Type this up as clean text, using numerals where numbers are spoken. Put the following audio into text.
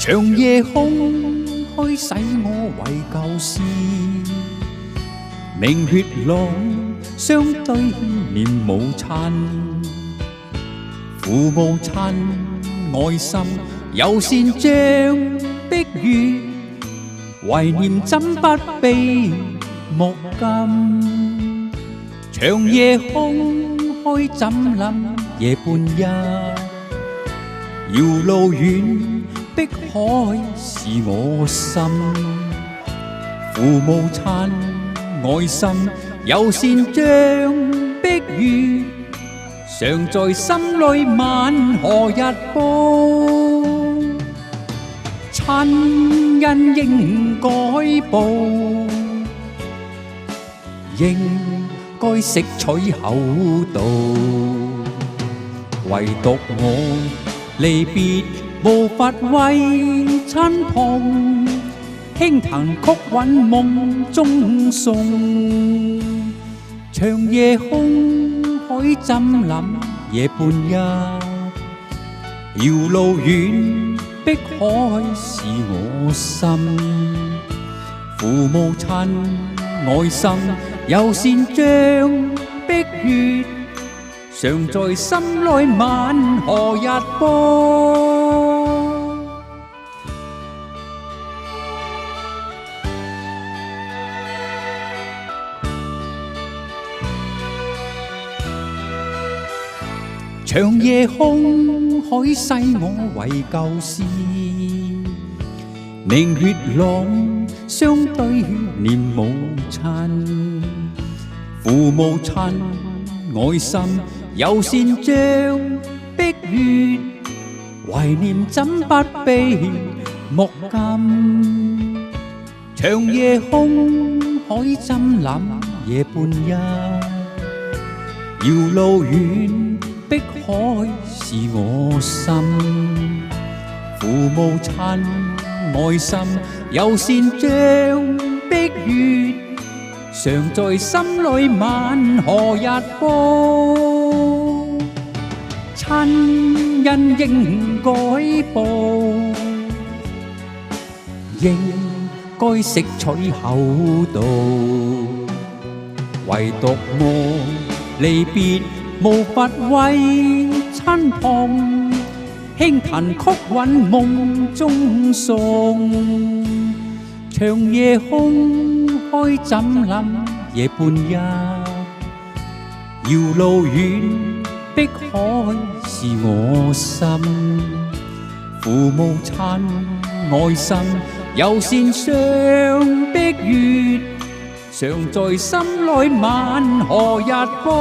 長夜空虛使我為舊事，明月朗相對念母親，父母親愛心友善像碧月，懷念怎不悲莫禁。長夜空虛怎諗夜半日，遙路遠碧海是我心，父母親愛心友善像碧月，常在心裏晚何日報？親恩應該報，應該識取厚道，唯獨我離別無法為親朋，輕彈曲韻夢中送。長夜空海怎諗夜半日，遙路遠碧海是我心，父母親愛心友善像碧月，常在心裏晚何日報？長夜空海使我為舊事，明月朗相對念母親，父母親愛心友善像碧月，懷念怎不悲莫禁。長夜空海怎諗夜半日，遙路遠碧海是我心，父母親愛心友善像碧月，常在心裏晚何日報？親恩應該報，應該識取厚道，唯獨我離別無法為親朋，輕彈曲韻夢中送。長夜空虛怎諗夜半日，遙路遠碧海是我心，父母親愛心友善像碧月，常在心裏晚何日報？